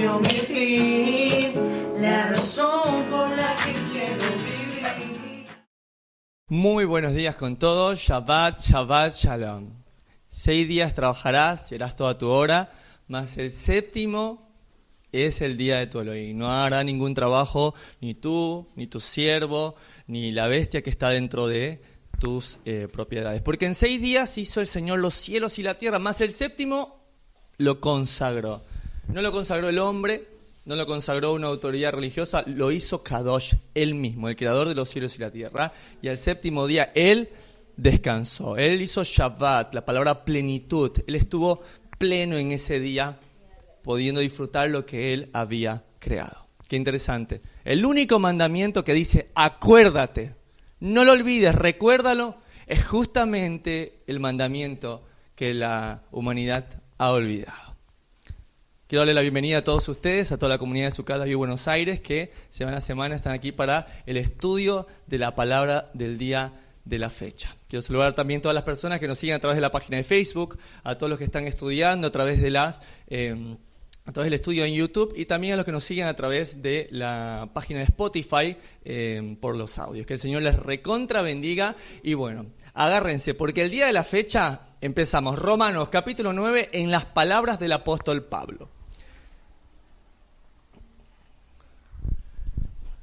principio, mi fin, la razón por la que quiero vivir. Muy buenos días con todos, Shabbat, Shabbat, Shalom. 6 días trabajarás, serás toda tu hora, mas el séptimo es el día de tu Elohim. No hará ningún trabajo, ni tú, ni tu siervo, ni la bestia que está dentro de tus propiedades. Porque en 6 días hizo el Señor los cielos y la tierra, mas el séptimo lo consagró. No lo consagró el hombre, no lo consagró una autoridad religiosa, lo hizo Kadosh, él mismo, el creador de los cielos y la tierra. Y al séptimo día él descansó. Él hizo Shabbat, la palabra plenitud. Él estuvo pleno en ese día, pudiendo disfrutar lo que él había creado. Qué interesante. El único mandamiento que dice, acuérdate, no lo olvides, recuérdalo, es justamente el mandamiento que la humanidad ha olvidado. Quiero darle la bienvenida a todos ustedes, a toda la comunidad de Sukkot y Buenos Aires, que semana a semana están aquí para el estudio de la palabra del día de la fecha. Quiero saludar también a todas las personas que nos siguen a través de la página de Facebook, a todos los que están estudiando a través de a través del estudio en YouTube y también a los que nos siguen a través de la página de Spotify por los audios. Que el Señor les recontra bendiga y bueno, agárrense porque el día de la fecha empezamos Romanos capítulo 9 en las palabras del apóstol Pablo.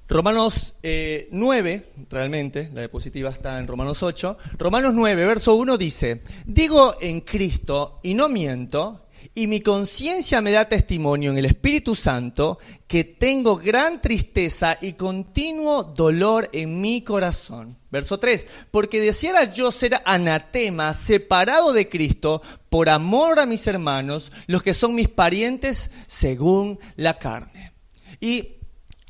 Romanos 9, realmente, la diapositiva está en Romanos 8. Romanos 9, verso 1 dice, digo en Cristo y no miento, y mi conciencia me da testimonio en el Espíritu Santo que tengo gran tristeza y continuo dolor en mi corazón. Verso 3, porque deseara yo ser anatema, separado de Cristo, por amor a mis hermanos, los que son mis parientes según la carne. Y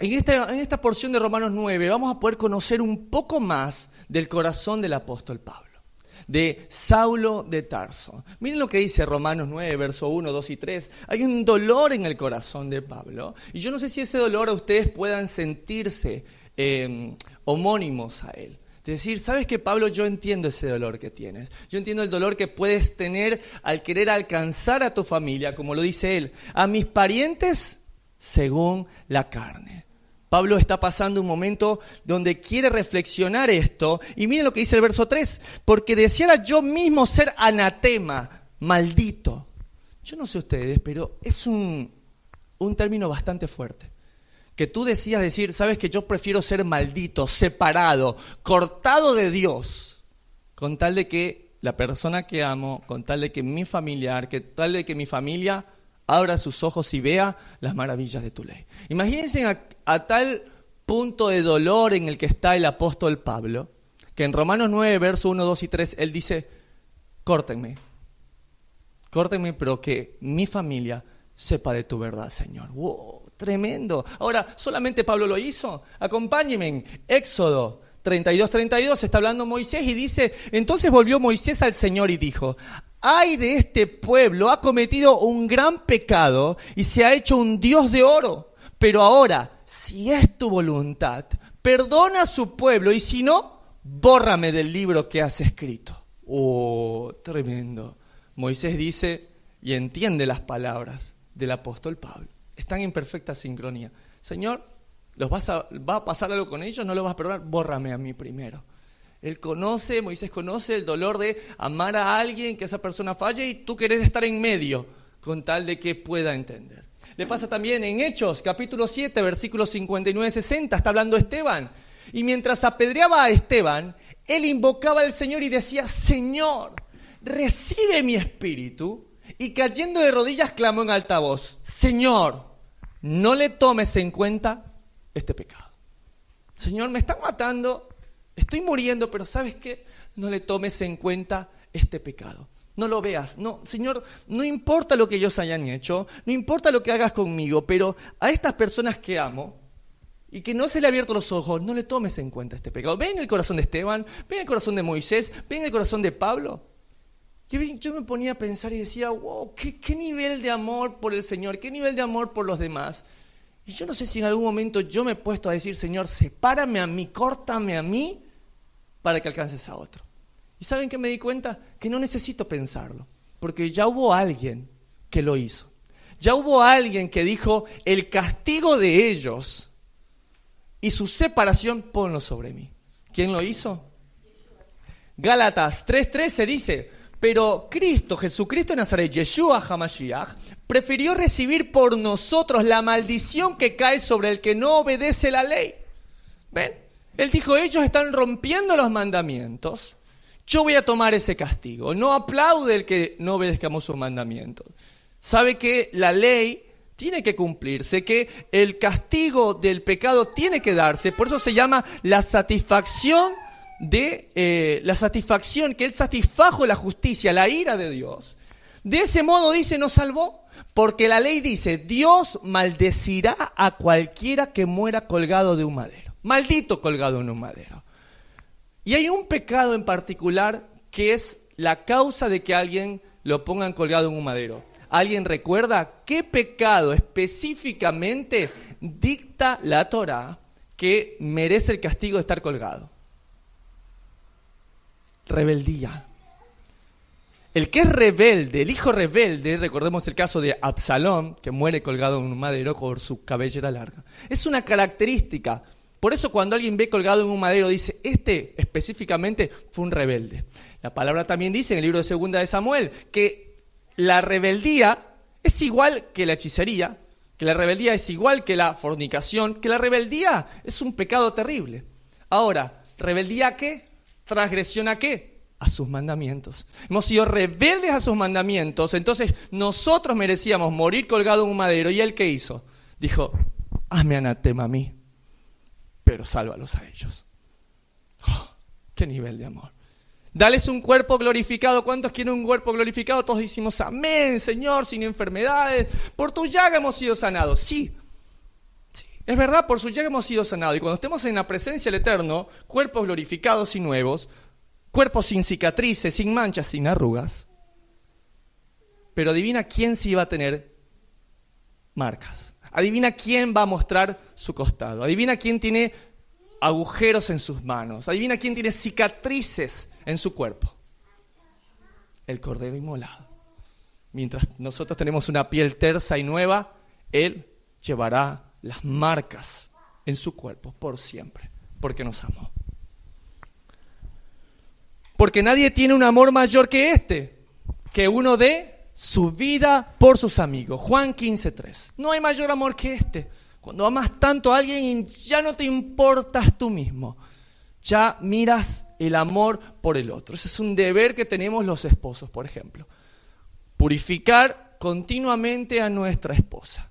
en esta porción de Romanos 9 vamos a poder conocer un poco más del corazón del apóstol Pablo, de Saulo de Tarso. Miren lo que dice Romanos 9, verso 1, 2 y 3. Hay un dolor en el corazón de Pablo. Y yo no sé si ese dolor a ustedes puedan sentirse homónimos a él. Es decir, ¿sabes qué, Pablo? Yo entiendo ese dolor que tienes. Yo entiendo el dolor que puedes tener al querer alcanzar a tu familia, como lo dice él, a mis parientes según la carne. Pablo está pasando un momento donde quiere reflexionar esto. Y miren lo que dice el verso 3. Porque deseara yo mismo ser anatema, maldito. Yo no sé ustedes, pero es un término bastante fuerte. Que tú decías decir, sabes que yo prefiero ser maldito, separado, cortado de Dios. Con tal de que la persona que amo, con tal de que mi familiar, con tal de que mi familia abra sus ojos y vea las maravillas de tu ley. Imagínense a tal punto de dolor en el que está el apóstol Pablo, que en Romanos 9, verso 1, 2 y 3, él dice, córtenme, pero que mi familia sepa de tu verdad, Señor. ¡Wow! Tremendo. Ahora, ¿solamente Pablo lo hizo? Acompáñenme en Éxodo 32, está hablando Moisés y dice, entonces volvió Moisés al Señor y dijo, ay de este pueblo, ha cometido un gran pecado y se ha hecho un Dios de oro. Pero ahora, si es tu voluntad, perdona a su pueblo y si no, bórrame del libro que has escrito. Oh, tremendo. Moisés dice y entiende las palabras del apóstol Pablo. Están en perfecta sincronía. Señor, ¿va a pasar algo con ellos? ¿No los vas a perdonar? Bórrame a mí primero. Moisés conoce el dolor de amar a alguien, que esa persona falle y tú querer estar en medio con tal de que pueda entender. Le pasa también en Hechos, capítulo 7, versículos 59-60, está hablando Esteban. Y mientras apedreaba a Esteban, él invocaba al Señor y decía, Señor, recibe mi espíritu. Y cayendo de rodillas clamó en alta voz, Señor, no le tomes en cuenta este pecado. Señor, me están matando. Estoy muriendo, pero ¿sabes qué? No le tomes en cuenta este pecado. No lo veas. No, Señor, no importa lo que ellos hayan hecho, no importa lo que hagas conmigo, pero a estas personas que amo y que no se le han abierto los ojos, no le tomes en cuenta este pecado. Ven el corazón de Esteban, ven el corazón de Moisés, ven el corazón de Pablo. Yo me ponía a pensar y decía, wow, qué nivel de amor por el Señor, qué nivel de amor por los demás. Y yo no sé si en algún momento yo me he puesto a decir, Señor, sepárame a mí, córtame a mí, para que alcances a otro. ¿Y saben qué me di cuenta? Que no necesito pensarlo, porque ya hubo alguien que lo hizo. Ya hubo alguien que dijo, el castigo de ellos y su separación ponlo sobre mí. ¿Quién lo hizo? Gálatas 3:13 dice, pero Cristo, Jesucristo de Nazaret, Yeshua HaMashiach, prefirió recibir por nosotros la maldición que cae sobre el que no obedece la ley. ¿Ven? Él dijo, ellos están rompiendo los mandamientos, yo voy a tomar ese castigo. No aplaude el que no obedezcamos sus mandamientos. Sabe que la ley tiene que cumplirse, que el castigo del pecado tiene que darse, por eso se llama la satisfacción la satisfacción, que Él satisfajo la justicia, la ira de Dios. De ese modo dice, nos salvó, porque la ley dice, Dios maldecirá a cualquiera que muera colgado de un madero. Maldito colgado en un madero. Y hay un pecado en particular que es la causa de que alguien lo pongan colgado en un madero. ¿Alguien recuerda qué pecado específicamente dicta la Torá que merece el castigo de estar colgado? Rebeldía. El que es rebelde, el hijo rebelde, recordemos el caso de Absalón, que muere colgado en un madero por su cabellera larga. Es una característica. Por eso cuando alguien ve colgado en un madero dice, este específicamente fue un rebelde. La palabra también dice en el libro de 2 de Samuel que la rebeldía es igual que la hechicería, que la rebeldía es igual que la fornicación, que la rebeldía es un pecado terrible. Ahora, ¿rebeldía a qué? ¿Transgresión a qué? A sus mandamientos. Hemos sido rebeldes a sus mandamientos, entonces nosotros merecíamos morir colgado en un madero. ¿Y él qué hizo? Dijo, hazme anatema a mí, pero sálvalos a ellos. Oh, ¡qué nivel de amor! Dales un cuerpo glorificado. ¿Cuántos quieren un cuerpo glorificado? Todos decimos, amén, Señor, sin enfermedades. Por tu llaga hemos sido sanados. Sí. Es verdad, por su llaga hemos sido sanados. Y cuando estemos en la presencia del Eterno, cuerpos glorificados y nuevos, cuerpos sin cicatrices, sin manchas, sin arrugas. Pero adivina quién sí va a tener marcas. Adivina quién va a mostrar su costado. Adivina quién tiene agujeros en sus manos. Adivina quién tiene cicatrices en su cuerpo. El Cordero inmolado. Mientras nosotros tenemos una piel tersa y nueva, Él llevará las marcas en su cuerpo por siempre, porque nos amó. Porque nadie tiene un amor mayor que este, que uno dé su vida por sus amigos. Juan 15:3. No hay mayor amor que este. Cuando amas tanto a alguien, ya no te importas tú mismo. Ya miras el amor por el otro. Ese es un deber que tenemos los esposos, por ejemplo. Purificar continuamente a nuestra esposa.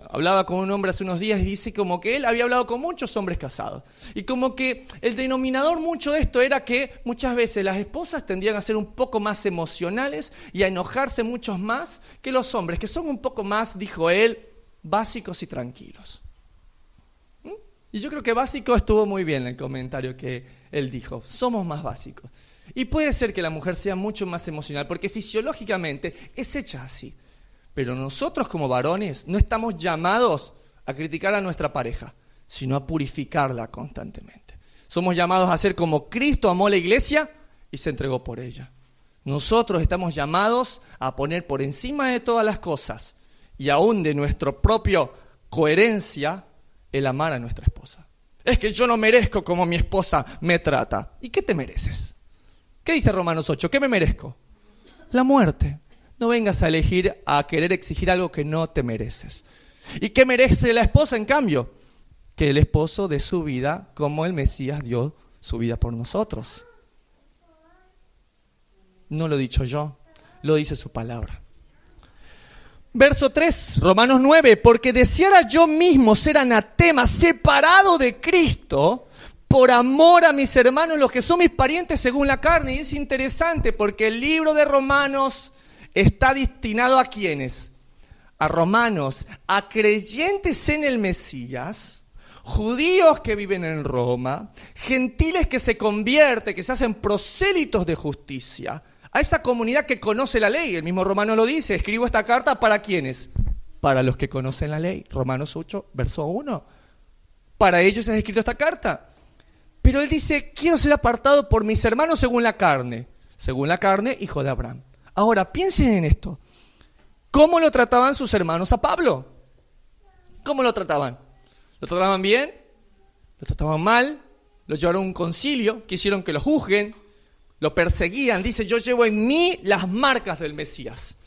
Hablaba con un hombre hace unos días y dice como que él había hablado con muchos hombres casados. Y como que el denominador mucho de esto era que muchas veces las esposas tendían a ser un poco más emocionales y a enojarse mucho más que los hombres, que son un poco más, dijo él, básicos y tranquilos. Y yo creo que básico estuvo muy bien el comentario que él dijo. Somos más básicos. Y puede ser que la mujer sea mucho más emocional porque fisiológicamente es hecha así. Pero nosotros como varones no estamos llamados a criticar a nuestra pareja, sino a purificarla constantemente. Somos llamados a ser como Cristo amó la iglesia y se entregó por ella. Nosotros estamos llamados a poner por encima de todas las cosas y aún de nuestra propia coherencia el amar a nuestra esposa. Es que yo no merezco como mi esposa me trata. ¿Y qué te mereces? ¿Qué dice Romanos 8? ¿Qué me merezco? La muerte. No vengas a querer exigir algo que no te mereces. ¿Y qué merece la esposa, en cambio? Que el esposo dé su vida como el Mesías dio su vida por nosotros. No lo he dicho yo, lo dice su palabra. Verso 3, Romanos 9, porque deseara yo mismo ser anatema, separado de Cristo, por amor a mis hermanos, los que son mis parientes según la carne. Y es interesante porque el libro de Romanos está destinado ¿a quiénes? A romanos, a creyentes en el Mesías, judíos que viven en Roma, gentiles que se convierten, que se hacen prosélitos de justicia, a esa comunidad que conoce la ley. El mismo Romano lo dice, escribo esta carta ¿para quiénes? Para los que conocen la ley. Romanos 8, verso 1. Para ellos es escrito esta carta. Pero él dice, quiero ser apartado por mis hermanos según la carne. Según la carne, hijo de Abraham. Ahora, piensen en esto. ¿Cómo lo trataban sus hermanos a Pablo? ¿Cómo lo trataban? ¿Lo trataban bien? ¿Lo trataban mal? ¿Lo llevaron a un concilio? ¿Quisieron que lo juzguen? ¿Lo perseguían? Dice, yo llevo en mí las marcas del Mesías.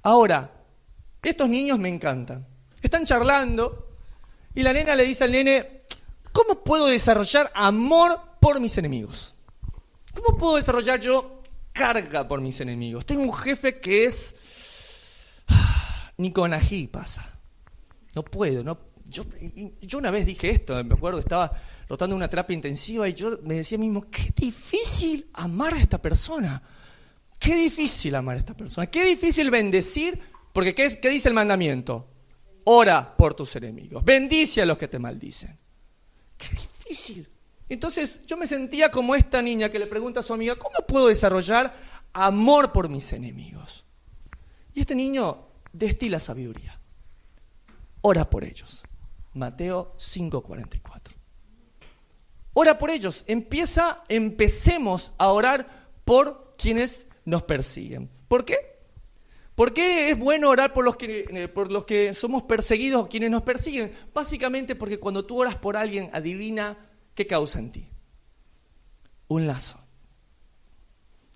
Ahora, estos niños me encantan. Están charlando y la nena le dice al nene, ¿cómo puedo desarrollar amor por mis enemigos? ¿Cómo puedo desarrollar yo carga por mis enemigos? Tengo un jefe que es... ni con ají pasa. No puedo, no. Yo una vez dije esto, me acuerdo, estaba rotando una terapia intensiva y yo me decía mismo, qué difícil amar a esta persona. Qué difícil amar a esta persona. Qué difícil bendecir, porque ¿qué dice el mandamiento? Ora por tus enemigos. Bendice a los que te maldicen. Qué difícil. Entonces yo me sentía como esta niña que le pregunta a su amiga, ¿cómo puedo desarrollar amor por mis enemigos? Y este niño destila sabiduría. Ora por ellos. Mateo 5:44. Ora por ellos. Empecemos a orar por quienes nos persiguen. ¿Por qué? ¿Por qué es bueno orar por los que somos perseguidos o quienes nos persiguen? Básicamente porque cuando tú oras por alguien, adivina qué causa en ti. Un lazo.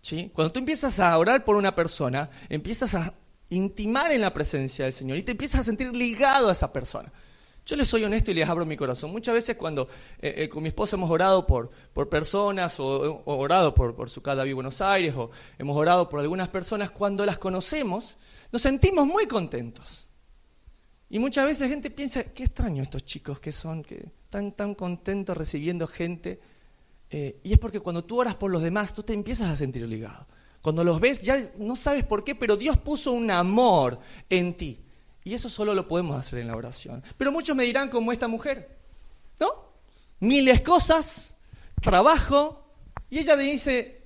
¿Sí? Cuando tú empiezas a orar por una persona, empiezas a intimar en la presencia del Señor y te empiezas a sentir ligado a esa persona. Yo les soy honesto y les abro mi corazón. Muchas veces cuando con mi esposa hemos orado por personas o orado por su cada Buenos Aires o hemos orado por algunas personas, cuando las conocemos nos sentimos muy contentos. Y muchas veces la gente piensa, qué extraño estos chicos que están tan contentos recibiendo gente. Y es porque cuando tú oras por los demás, tú te empiezas a sentir ligado. Cuando los ves, ya no sabes por qué, pero Dios puso un amor en ti. Y eso solo lo podemos hacer en la oración. Pero muchos me dirán como esta mujer, ¿no? Miles cosas, trabajo, y ella le dice,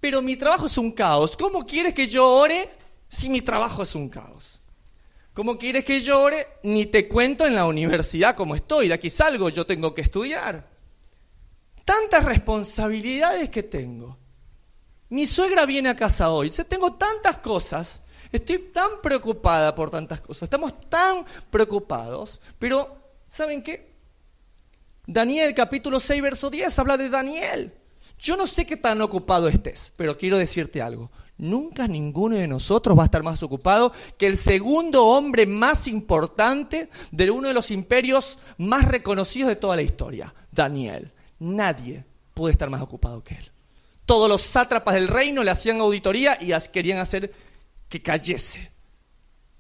pero mi trabajo es un caos. ¿Cómo quieres que yo ore si mi trabajo es un caos? ¿Cómo quieres que yo ore? Ni te cuento en la universidad cómo estoy, de aquí salgo, yo tengo que estudiar. Tantas responsabilidades que tengo. Mi suegra viene a casa hoy, tengo tantas cosas. Estoy tan preocupada por tantas cosas, estamos tan preocupados, pero ¿saben qué? Daniel capítulo 6 verso 10 habla de Daniel. Yo no sé qué tan ocupado estés, pero quiero decirte algo. Nunca ninguno de nosotros va a estar más ocupado que el segundo hombre más importante de uno de los imperios más reconocidos de toda la historia, Daniel. Nadie puede estar más ocupado que él. Todos los sátrapas del reino le hacían auditoría y querían hacer que cayese.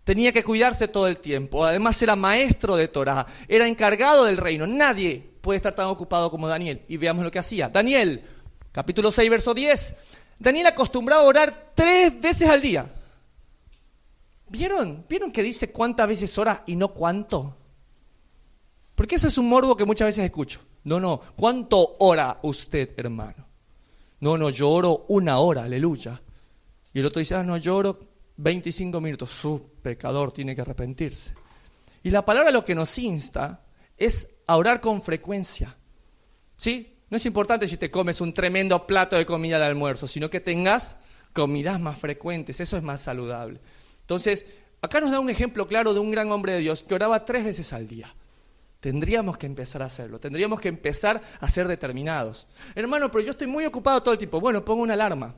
Tenía que cuidarse todo el tiempo. Además era maestro de Torá, era encargado del reino. Nadie puede estar tan ocupado como Daniel. Y veamos lo que hacía. Daniel, capítulo 6, verso 10. Daniel acostumbraba a orar 3 veces al día. ¿Vieron que dice cuántas veces ora y no cuánto? Porque eso es un morbo que muchas veces escucho. No, ¿cuánto ora usted, hermano? No, yo oro 1 hora, aleluya. Y el otro dice, no, yo oro 25 minutos. Su pecador tiene que arrepentirse. Y la palabra lo que nos insta es a orar con frecuencia. ¿Sí? No es importante si te comes un tremendo plato de comida al almuerzo, sino que tengas comidas más frecuentes. Eso es más saludable. Entonces, acá nos da un ejemplo claro de un gran hombre de Dios que oraba 3 veces al día. Tendríamos que empezar a hacerlo, tendríamos que empezar a ser determinados. Hermano, pero yo estoy muy ocupado todo el tiempo. Bueno, pongo una alarma.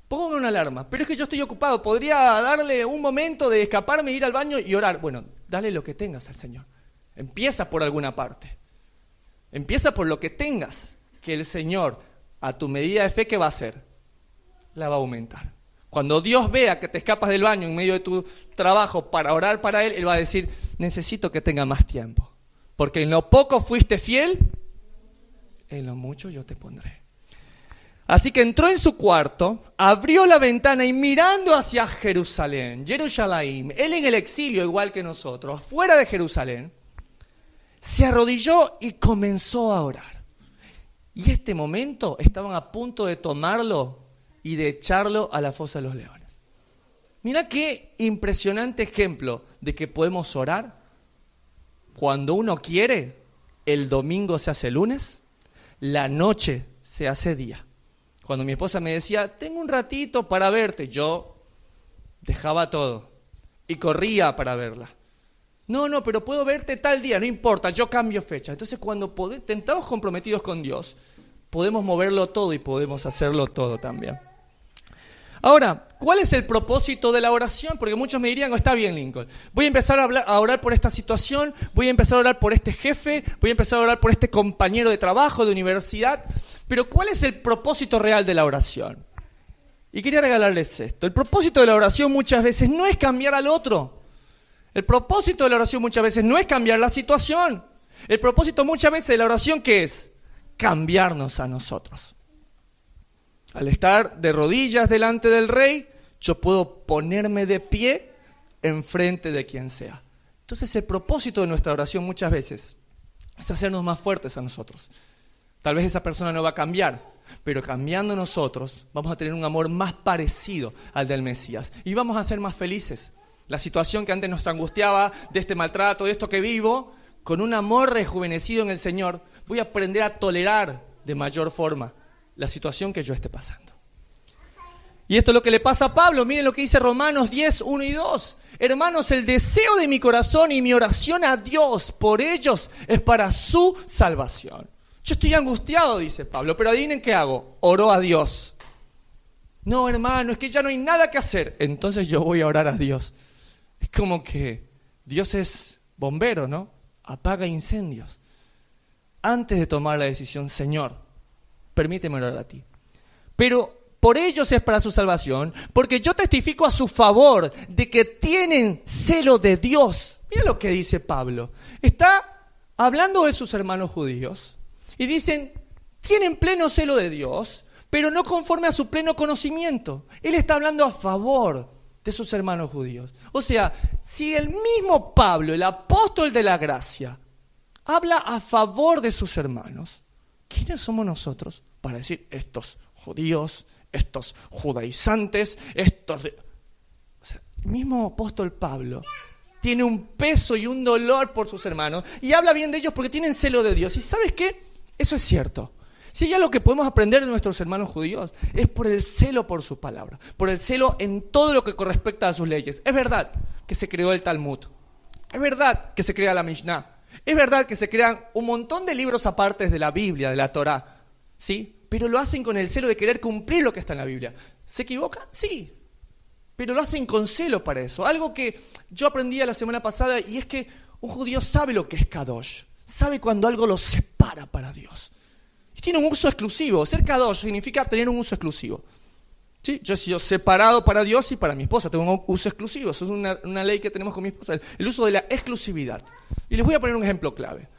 Póngame una alarma, pero es que yo estoy ocupado. Podría darle un momento de escaparme, ir al baño y orar. Bueno, dale lo que tengas al Señor. Empieza por alguna parte. Empieza por lo que tengas, que el Señor, a tu medida de fe, ¿qué va a hacer? La va a aumentar. Cuando Dios vea que te escapas del baño en medio de tu trabajo para orar para Él, Él va a decir, necesito que tenga más tiempo. Porque en lo poco fuiste fiel, en lo mucho yo te pondré. Así que entró en su cuarto, abrió la ventana y mirando hacia Jerusalén, él en el exilio igual que nosotros, fuera de Jerusalén, se arrodilló y comenzó a orar. Y este momento estaban a punto de tomarlo y de echarlo a la fosa de los leones. Mira qué impresionante ejemplo de que podemos orar. Cuando uno quiere, el domingo se hace lunes, la noche se hace día. Cuando mi esposa me decía, tengo un ratito para verte, yo dejaba todo y corría para verla. No, pero puedo verte tal día, no importa, yo cambio fecha. Entonces cuando estamos comprometidos con Dios, podemos moverlo todo y podemos hacerlo todo también. Ahora, ¿cuál es el propósito de la oración? Porque muchos me dirían, está bien, Lincoln, voy a empezar a orar por esta situación, voy a empezar a orar por este jefe, voy a empezar a orar por este compañero de trabajo, de universidad, pero ¿cuál es el propósito real de la oración? Y quería regalarles esto. El propósito de la oración muchas veces no es cambiar al otro. El propósito de la oración muchas veces no es cambiar la situación. El propósito muchas veces de la oración, ¿qué es? Cambiarnos a nosotros. Al estar de rodillas delante del Rey, yo puedo ponerme de pie enfrente de quien sea. Entonces el propósito de nuestra oración muchas veces es hacernos más fuertes a nosotros. Tal vez esa persona no va a cambiar, pero cambiando nosotros vamos a tener un amor más parecido al del Mesías y vamos a ser más felices. La situación que antes nos angustiaba, de este maltrato, de esto que vivo, con un amor rejuvenecido en el Señor, voy a aprender a tolerar de mayor forma la situación que yo esté pasando. Y esto es lo que le pasa a Pablo. Miren lo que dice Romanos 10, 1 y 2. Hermanos, el deseo de mi corazón y mi oración a Dios por ellos es para su salvación. Yo estoy angustiado, dice Pablo, pero adivinen qué hago. Oro a Dios. No, hermano, es que ya no hay nada que hacer. Entonces yo voy a orar a Dios. Es como que Dios es bombero, ¿no? Apaga incendios. Antes de tomar la decisión, Señor, permíteme orar a ti. Pero por ellos es para su salvación, porque yo testifico a su favor de que tienen celo de Dios. Mira lo que dice Pablo. Está hablando de sus hermanos judíos y dicen, tienen pleno celo de Dios, pero no conforme a su pleno conocimiento. Él está hablando a favor de sus hermanos judíos. O sea, si el mismo Pablo, el apóstol de la gracia, habla a favor de sus hermanos, ¿quiénes somos nosotros para decir estos judíos, estos judaizantes, estos... O sea, el mismo apóstol Pablo tiene un peso y un dolor por sus hermanos y habla bien de ellos porque tienen celo de Dios. ¿Y sabes qué? Eso es cierto. Si hay algo que podemos aprender de nuestros hermanos judíos, es por el celo por su palabra, por el celo en todo lo que correspecta a sus leyes. Es verdad que se creó el Talmud, es verdad que se crea la Mishnah, es verdad que se crean un montón de libros apartes de la Biblia, de la Torá, ¿sí? Pero lo hacen con el celo de querer cumplir lo que está en la Biblia. ¿Se equivocan? Sí, pero lo hacen con celo para eso. Algo que yo aprendí la semana pasada y es que un judío sabe lo que es Kadosh, sabe cuando algo lo separa para Dios. Y tiene un uso exclusivo. Ser Kadosh significa tener un uso exclusivo. ¿Sí? Yo he sido separado para Dios y para mi esposa. Tengo un uso exclusivo. Eso es una ley que tenemos con mi esposa. El uso de la exclusividad. Y les voy a poner un ejemplo clave.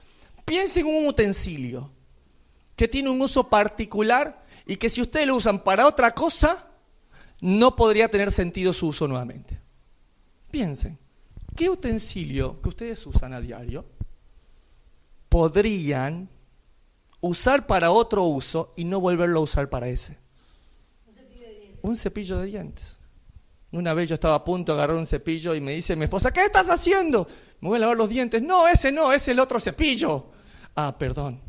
Piensen en un utensilio que tiene un uso particular y que si ustedes lo usan para otra cosa, no podría tener sentido su uso nuevamente. Piensen, ¿qué utensilio que ustedes usan a diario podrían usar para otro uso y no volverlo a usar para ese? Un cepillo de dientes. Una vez yo estaba a punto de agarrar un cepillo y me dice mi esposa, ¿qué estás haciendo? Me voy a lavar los dientes. No, es el otro cepillo. Ah, perdón.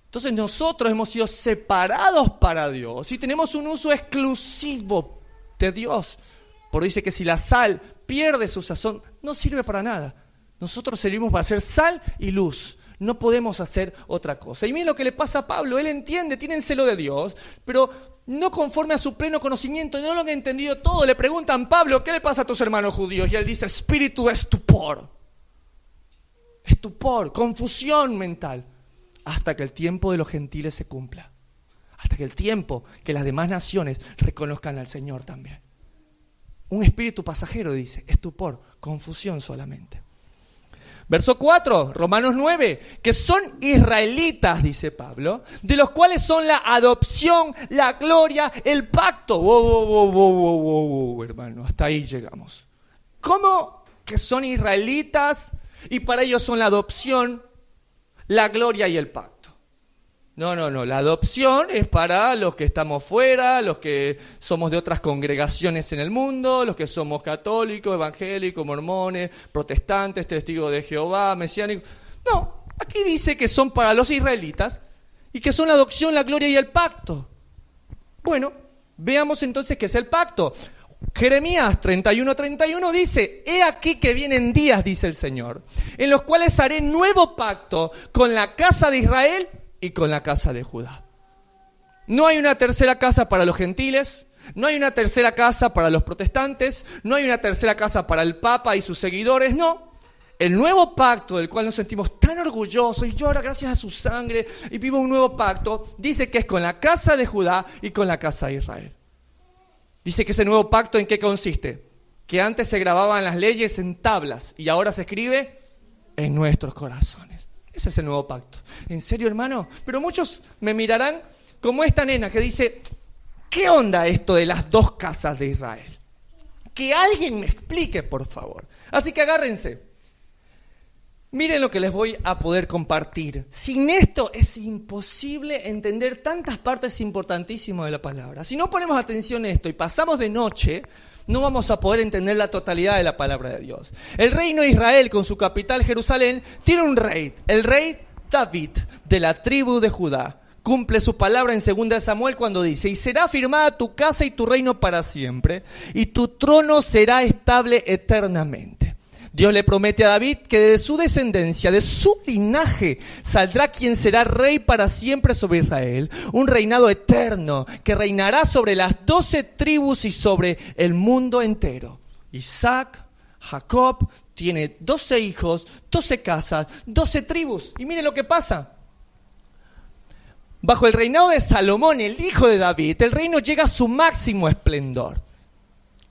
Entonces nosotros hemos sido separados para Dios y tenemos un uso exclusivo de Dios. Por dice que si la sal pierde su sazón, no sirve para nada. Nosotros servimos para hacer sal y luz. No podemos hacer otra cosa. Y miren lo que le pasa a Pablo. Él entiende, tienen celo de Dios, pero no conforme a su pleno conocimiento, no lo han entendido todo. Le preguntan, Pablo, ¿qué le pasa a tus hermanos judíos? Y él dice, espíritu de estupor. Estupor, confusión mental. Hasta que el tiempo de los gentiles se cumpla. Hasta que el tiempo que las demás naciones reconozcan al Señor también. Un espíritu pasajero, dice, estupor, confusión solamente. Verso 4, Romanos 9, que son israelitas, dice Pablo, de los cuales son la adopción, la gloria, el pacto. Wow, hermano, hasta ahí llegamos. ¿Cómo que son israelitas y para ellos son la adopción, la gloria y el pacto? No, la adopción es para los que estamos fuera, los que somos de otras congregaciones en el mundo, los que somos católicos, evangélicos, mormones, protestantes, testigos de Jehová, mesiánicos. No, aquí dice que son para los israelitas y que son la adopción, la gloria y el pacto. Bueno, veamos entonces qué es el pacto. Jeremías 31:31 dice: he aquí que vienen días, dice el Señor, en los cuales haré nuevo pacto con la casa de Israel y con la casa de Judá. No hay una tercera casa para los gentiles, no hay una tercera casa para los protestantes, no hay una tercera casa para el Papa y sus seguidores, no. El nuevo pacto del cual nos sentimos tan orgullosos, y yo ahora gracias a su sangre y vivo un nuevo pacto, dice que es con la casa de Judá y con la casa de Israel. Dice que ese nuevo pacto, ¿en qué consiste? Que antes se grababan las leyes en tablas y ahora se escribe en nuestros corazones. Ese es el nuevo pacto. ¿En serio, hermano? Pero muchos me mirarán como esta nena que dice: ¿qué onda esto de las dos casas de Israel? Que alguien me explique, por favor. Así que agárrense. Miren lo que les voy a poder compartir. Sin esto es imposible entender tantas partes importantísimas de la palabra. Si no ponemos atención a esto y pasamos de noche, no vamos a poder entender la totalidad de la palabra de Dios. El reino de Israel, con su capital Jerusalén, tiene un rey, el rey David, de la tribu de Judá. Cumple su palabra en 2 Samuel cuando dice: y será afirmada tu casa y tu reino para siempre, y tu trono será estable eternamente. Dios le promete a David que de su descendencia, de su linaje, saldrá quien será rey para siempre sobre Israel. Un reinado eterno que reinará sobre las 12 tribus y sobre el mundo entero. Isaac, Jacob, tiene 12 hijos, 12 casas, 12 tribus. Y miren lo que pasa. Bajo el reinado de Salomón, el hijo de David, el reino llega a su máximo esplendor.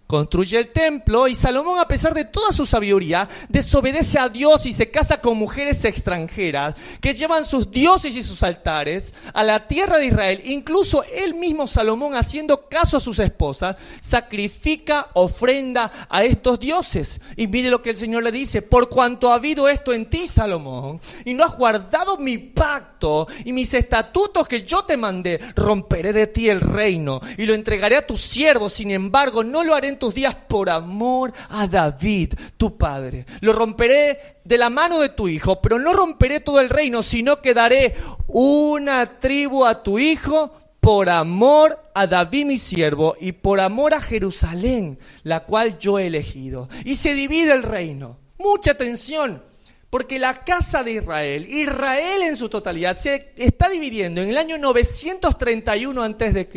Construye el templo y Salomón, a pesar de toda su sabiduría, desobedece a Dios y se casa con mujeres extranjeras que llevan sus dioses y sus altares a la tierra de Israel. Incluso él mismo, Salomón, haciendo caso a sus esposas, sacrifica ofrenda a estos dioses. Y mire lo que el Señor le dice: por cuanto ha habido esto en ti, Salomón, y no has guardado mi pacto y mis estatutos que yo te mandé, romperé de ti el reino y lo entregaré a tus siervos. Sin embargo, no lo haré en tus días por amor a David, tu padre. Lo romperé de la mano de tu hijo, pero no romperé todo el reino, sino que daré una tribu a tu hijo por amor a David mi siervo y por amor a Jerusalén, la cual yo he elegido. Y se divide el reino. Mucha atención, porque la casa de Israel, Israel en su totalidad, se está dividiendo en el año 931 a.C.,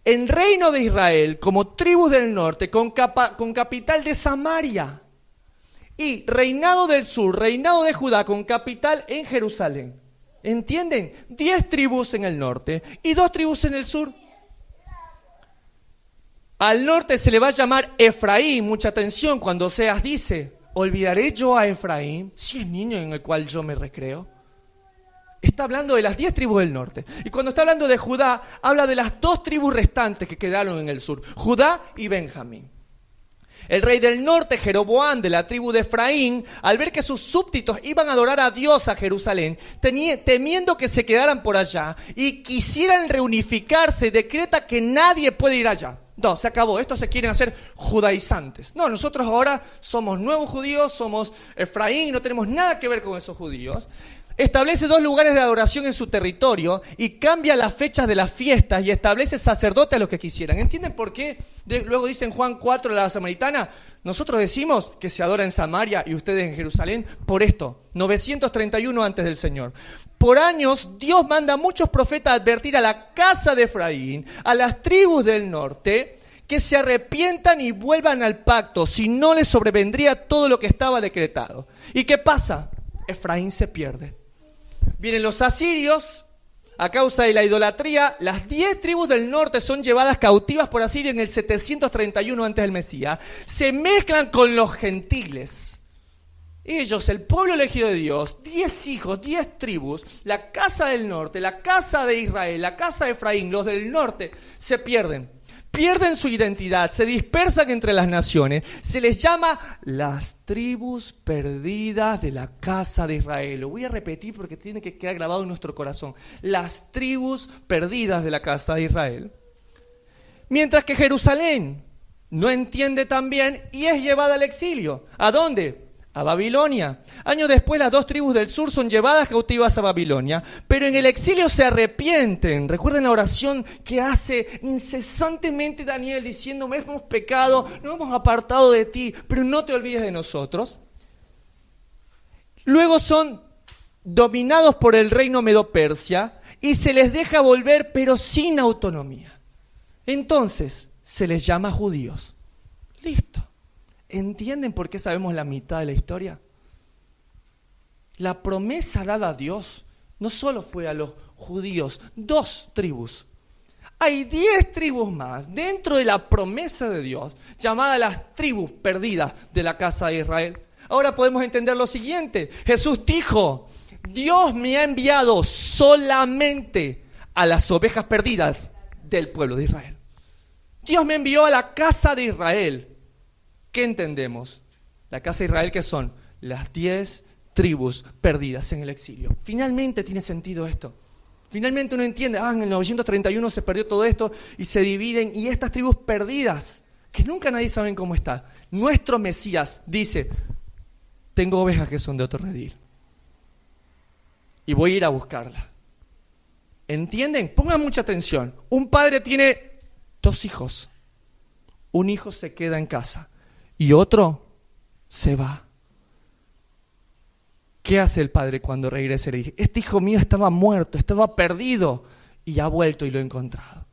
en reino de Israel, como tribus del norte, con capital de Samaria. Y reinado del sur, reinado de Judá, con capital en Jerusalén. ¿Entienden? 10 tribus en el norte y 2 tribus en el sur. Al norte se le va a llamar Efraín. Mucha atención, cuando Oseas dice: ¿olvidaré yo a Efraín, si es niño en el cual yo me recreo? Está hablando de las 10 tribus del norte. Y cuando está hablando de Judá, habla de las 2 tribus restantes que quedaron en el sur, Judá y Benjamín. El rey del norte, Jeroboam, de la tribu de Efraín, al ver que sus súbditos iban a adorar a Dios a Jerusalén, temiendo que se quedaran por allá y quisieran reunificarse, decreta que nadie puede ir allá. No, se acabó, estos se quieren hacer judaizantes. No, nosotros ahora somos nuevos judíos, somos Efraín, no tenemos nada que ver con esos judíos. Establece 2 lugares de adoración en su territorio y cambia las fechas de las fiestas y establece sacerdotes a los que quisieran. ¿Entienden por qué? Luego dice en Juan 4, la samaritana: nosotros decimos que se adora en Samaria y ustedes en Jerusalén por esto, 931 antes del Señor. Por años Dios manda a muchos profetas a advertir a la casa de Efraín, a las tribus del norte, que se arrepientan y vuelvan al pacto, si no les sobrevendría todo lo que estaba decretado. ¿Y qué pasa? Efraín se pierde. Vienen los asirios, a causa de la idolatría, las 10 tribus del norte son llevadas cautivas por Asiria en el 731 antes del Mesías. Se mezclan con los gentiles. Ellos, el pueblo elegido de Dios, 10 hijos, 10 tribus, la casa del norte, la casa de Israel, la casa de Efraín, los del norte, se pierden. Pierden su identidad, se dispersan entre las naciones. Se les llama las tribus perdidas de la casa de Israel. Lo voy a repetir porque tiene que quedar grabado en nuestro corazón. Las tribus perdidas de la casa de Israel. Mientras que Jerusalén no entiende tan bien y es llevada al exilio. ¿A dónde? a Babilonia. Años después, las 2 tribus del sur son llevadas cautivas a Babilonia, pero en el exilio se arrepienten. Recuerden la oración que hace incesantemente Daniel diciendo: hemos pecado, nos hemos apartado de ti, pero no te olvides de nosotros. Luego son dominados por el reino Medo-Persia y se les deja volver, pero sin autonomía. Entonces se les llama judíos. Listo. ¿Entienden por qué sabemos la mitad de la historia? La promesa dada a Dios no solo fue a los judíos, 2 tribus. Hay 10 tribus más dentro de la promesa de Dios, llamadas las tribus perdidas de la casa de Israel. Ahora podemos entender lo siguiente. Jesús dijo: Dios me ha enviado solamente a las ovejas perdidas del pueblo de Israel. Dios me envió a la casa de Israel. ¿Qué entendemos? La casa de Israel, ¿qué son? Las 10 tribus perdidas en el exilio. Finalmente tiene sentido esto. Finalmente uno entiende, en el 931 se perdió todo esto y se dividen, y estas tribus perdidas, que nunca nadie sabe cómo está. Nuestro Mesías dice: tengo ovejas que son de otro redil y voy a ir a buscarla. ¿Entienden? Pongan mucha atención. Un padre tiene 2 hijos. Un hijo se queda en casa y otro se va. ¿Qué hace el padre cuando regresa? Le dice: este hijo mío estaba muerto, estaba perdido y ha vuelto y lo he encontrado.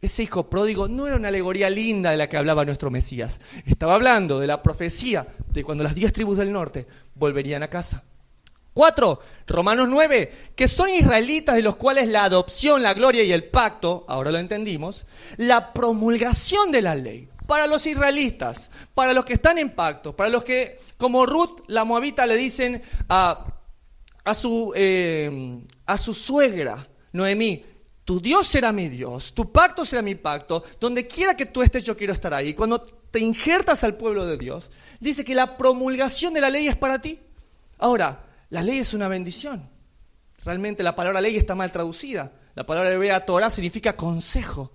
Ese hijo pródigo no era una alegoría linda de la que hablaba nuestro Mesías. Estaba hablando de la profecía de cuando las 10 tribus del norte volverían a casa. 4, Romanos 9, que son israelitas de los cuales la adopción, la gloria y el pacto, ahora lo entendimos, la promulgación de la ley. Para los israelitas, para los que están en pacto, para los que, como Ruth la moabita, le dicen a su suegra, Noemí: tu Dios será mi Dios, tu pacto será mi pacto, donde quiera que tú estés yo quiero estar ahí. Cuando te injertas al pueblo de Dios, dice que la promulgación de la ley es para ti. Ahora, la ley es una bendición. Realmente la palabra ley está mal traducida. La palabra hebrea Torah significa consejo.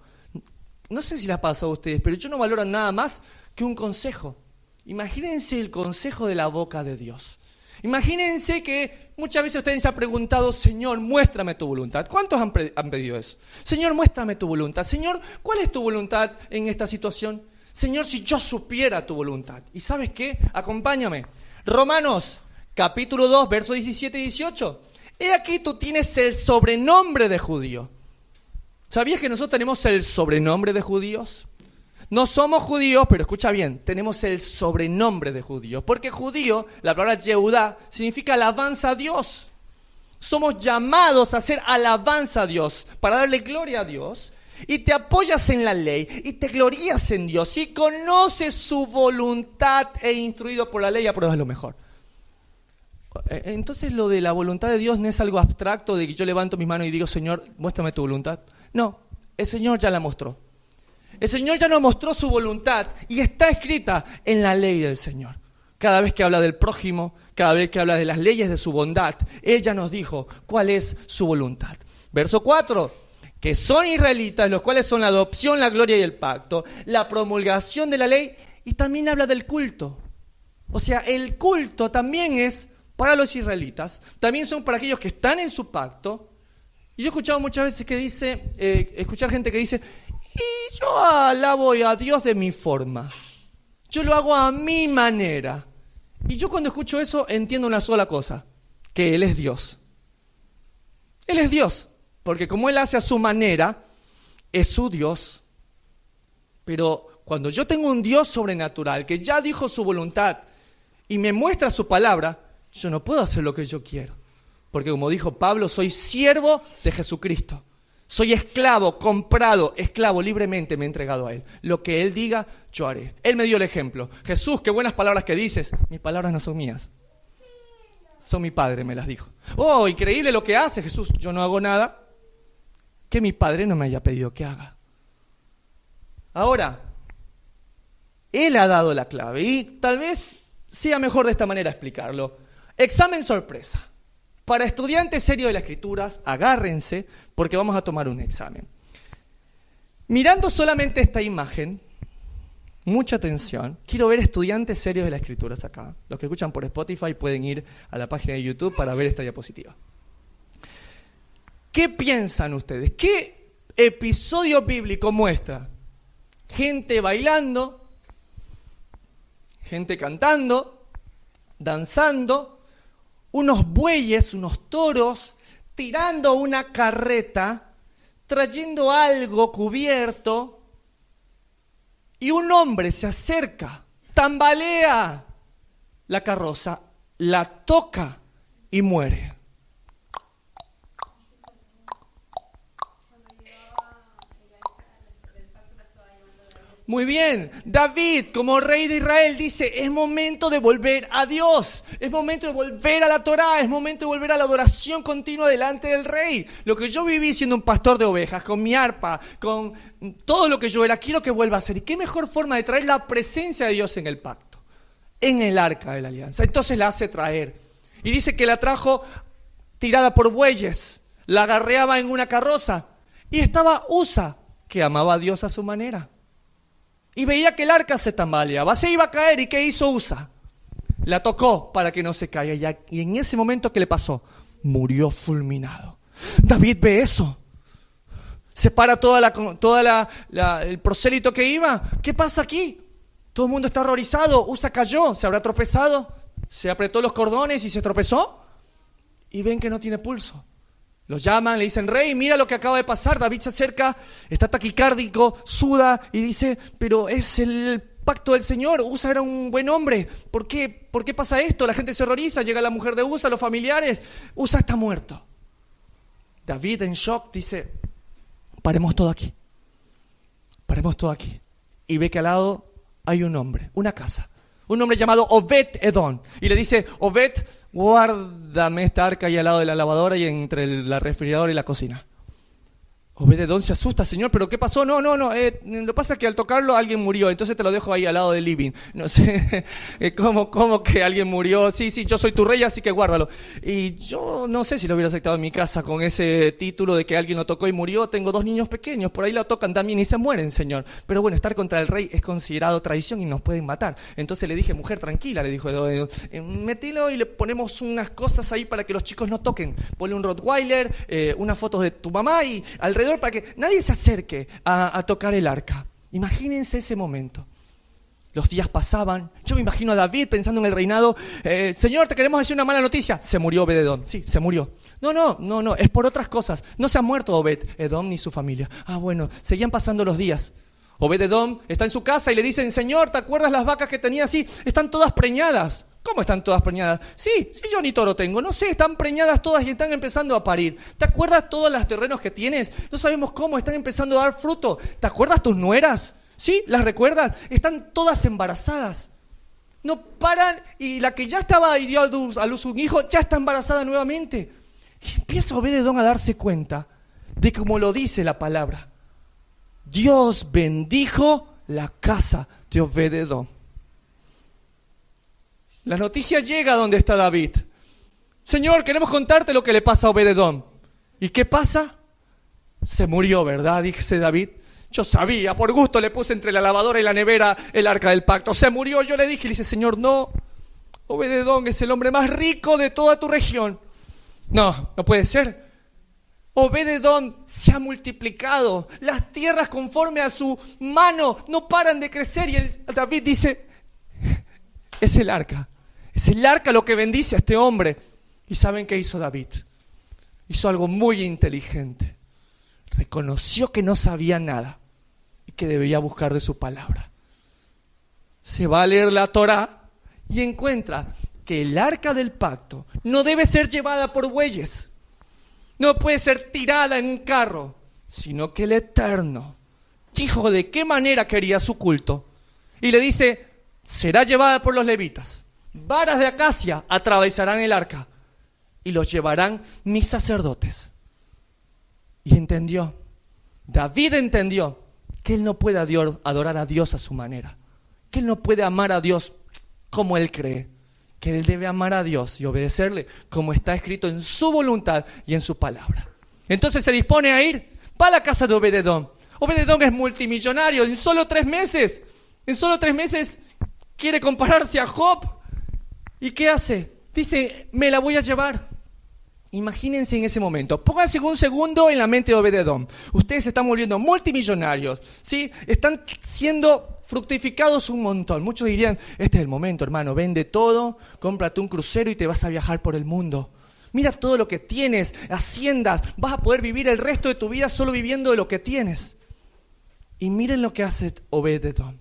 No sé si les ha pasado a ustedes, pero yo no valoro nada más que un consejo. Imagínense el consejo de la boca de Dios. Imagínense que muchas veces ustedes se han preguntado: Señor, muéstrame tu voluntad. ¿Cuántos han pedido eso? Señor, muéstrame tu voluntad. Señor, ¿cuál es tu voluntad en esta situación? Señor, si yo supiera tu voluntad. ¿Y sabes qué? Acompáñame. Romanos, capítulo 2, versos 17 y 18. He aquí tú tienes el sobrenombre de judío. ¿Sabías que nosotros tenemos el sobrenombre de judíos? No somos judíos, pero escucha bien, tenemos el sobrenombre de judíos. Porque judío, la palabra Yehudá, significa alabanza a Dios. Somos llamados a hacer alabanza a Dios, para darle gloria a Dios. Y te apoyas en la ley, y te glorías en Dios, y conoces su voluntad, e instruido por la ley apruebas lo mejor. Entonces lo de la voluntad de Dios no es algo abstracto de que yo levanto mis manos y digo: Señor, muéstrame tu voluntad. No, el Señor ya la mostró. El Señor ya nos mostró su voluntad y está escrita en la ley del Señor. Cada vez que habla del prójimo, cada vez que habla de las leyes de su bondad, Él ya nos dijo cuál es su voluntad. Verso 4, que son israelitas, los cuales son la adopción, la gloria y el pacto, la promulgación de la ley, y también habla del culto. O sea, el culto también es para los israelitas, también son para aquellos que están en su pacto. Y yo he escuchado muchas veces que dice, escuchar gente que dice: y yo alabo a Dios de mi forma, yo lo hago a mi manera. Y yo cuando escucho eso entiendo una sola cosa: que Él es Dios. Él es Dios, porque como Él hace a su manera, es su Dios. Pero cuando yo tengo un Dios sobrenatural que ya dijo su voluntad y me muestra su palabra, yo no puedo hacer lo que yo quiero. Porque como dijo Pablo, soy siervo de Jesucristo. Soy esclavo, comprado, esclavo, libremente me he entregado a Él. Lo que Él diga, yo haré. Él me dio el ejemplo. Jesús, qué buenas palabras que dices. Mis palabras no son mías. Son mi Padre, me las dijo. Oh, increíble lo que hace Jesús. Yo no hago nada que mi Padre no me haya pedido que haga. Ahora, Él ha dado la clave y tal vez sea mejor de esta manera explicarlo. Examen sorpresa. Para estudiantes serios de las Escrituras, agárrense porque vamos a tomar un examen. Mirando solamente esta imagen, mucha atención. Quiero ver estudiantes serios de las Escrituras acá. Los que escuchan por Spotify pueden ir a la página de YouTube para ver esta diapositiva. ¿Qué piensan ustedes? ¿Qué episodio bíblico muestra? Gente bailando, gente cantando, danzando, unos bueyes, unos toros, tirando una carreta, trayendo algo cubierto, y un hombre se acerca, tambalea la carroza, la toca y muere. Muy bien, David, como rey de Israel, dice, es momento de volver a Dios, es momento de volver a la Torá, es momento de volver a la adoración continua delante del rey. Lo que yo viví siendo un pastor de ovejas, con mi arpa, con todo lo que yo era, quiero que vuelva a ser. ¿Y qué mejor forma de traer la presencia de Dios en el pacto? En el arca de la alianza. Entonces la hace traer. Y dice que la trajo tirada por bueyes, la agarreaba en una carroza. Y estaba Usa, que amaba a Dios a su manera. Y veía que el arca se tambaleaba, se iba a caer. ¿Y qué hizo Usa? La tocó para que no se caiga. Y en ese momento, ¿qué le pasó? Murió fulminado. David ve eso. Se para el prosélito que iba. ¿Qué pasa aquí? Todo el mundo está horrorizado. Usa cayó, se habrá tropezado, se apretó los cordones y se tropezó. Y ven que no tiene pulso. Los llaman, le dicen, rey, mira lo que acaba de pasar. David se acerca, está taquicárdico, suda y dice, pero es el pacto del Señor. Usa era un buen hombre. ¿Por qué pasa esto? La gente se horroriza, llega la mujer de Usa, los familiares. Usa está muerto. David en shock dice, paremos todo aquí. Paremos todo aquí. Y ve que al lado hay un hombre, una casa. Un hombre llamado Obed-Edom. Y le dice, Obed, guárdame esta arca ahí al lado de la lavadora y entre la refrigeradora y la cocina. Obed-Edom se asusta, Señor, ¿pero qué pasó? No, lo que pasa es que al tocarlo alguien murió, entonces te lo dejo ahí al lado del living. No sé, ¿cómo que alguien murió? Sí, yo soy tu rey, así que guárdalo. Y yo no sé si lo hubiera aceptado en mi casa con ese título de que alguien lo tocó y murió. Tengo 2 niños pequeños, por ahí lo tocan también y se mueren, Señor. Pero bueno, estar contra el rey es considerado traición y nos pueden matar. Entonces le dije, mujer, tranquila, le dijo, metilo y le ponemos unas cosas ahí para que los chicos no toquen. Ponle un Rottweiler, unas fotos de tu mamá y alrededor para que nadie se acerque a tocar el arca. Imagínense ese momento. Los días pasaban. Yo me imagino a David pensando en el reinado. Señor, te queremos decir una mala noticia. Se murió Obed-Edom. Sí, se murió. No, es por otras cosas. No se ha muerto Obed-Edom ni su familia. Bueno, seguían pasando los días. Obed-Edom está en su casa y le dicen, Señor, ¿te acuerdas las vacas que tenía? Sí, están todas preñadas. ¿Cómo están todas preñadas? Sí, yo ni toro tengo, no sé, están preñadas todas y están empezando a parir. ¿Te acuerdas todos los terrenos que tienes? No sabemos cómo, están empezando a dar fruto. ¿Te acuerdas tus nueras? ¿Sí? ¿Las recuerdas? Están todas embarazadas. No paran y la que ya estaba y dio a luz un hijo, ya está embarazada nuevamente. Y empieza Obed-Edom a darse cuenta de cómo lo dice la palabra. Dios bendijo la casa de Obed-Edom. La noticia llega a donde está David. Señor, queremos contarte lo que le pasa a Obed-Edom. ¿Y qué pasa? Se murió, ¿verdad? Dice David. Yo sabía, por gusto le puse entre la lavadora y la nevera el arca del pacto. Se murió, yo le dije. Y le dice, Señor, no. Obed-Edom es el hombre más rico de toda tu región. No puede ser. Obed-Edom se ha multiplicado. Las tierras conforme a su mano no paran de crecer. Y David dice, es el arca. Es el arca lo que bendice a este hombre. ¿Y saben qué hizo David? Hizo algo muy inteligente. Reconoció que no sabía nada y que debía buscar de su palabra. Se va a leer la Torá y encuentra que el arca del pacto no debe ser llevada por bueyes. No puede ser tirada en un carro, sino que el Eterno dijo de qué manera quería su culto. Y le dice, será llevada por los levitas. Varas de acacia atravesarán el arca y los llevarán mis sacerdotes. Y entendió, David entendió que él no puede adorar a Dios a su manera, que él no puede amar a Dios como él cree, que él debe amar a Dios y obedecerle como está escrito en su voluntad y en su palabra. Entonces se dispone a ir para la casa de Obed-Edom. Obed-Edom es multimillonario, en solo 3 meses En solo 3 meses quiere compararse a Job. ¿Y qué hace? Dice, me la voy a llevar. Imagínense en ese momento. Pónganse un segundo en la mente de Obed-Edom. Ustedes se están volviendo multimillonarios, ¿sí? Están siendo fructificados un montón. Muchos dirían, este es el momento, hermano. Vende todo, cómprate un crucero y te vas a viajar por el mundo. Mira todo lo que tienes, haciendas. Vas a poder vivir el resto de tu vida solo viviendo de lo que tienes. Y miren lo que hace Obed-Edom.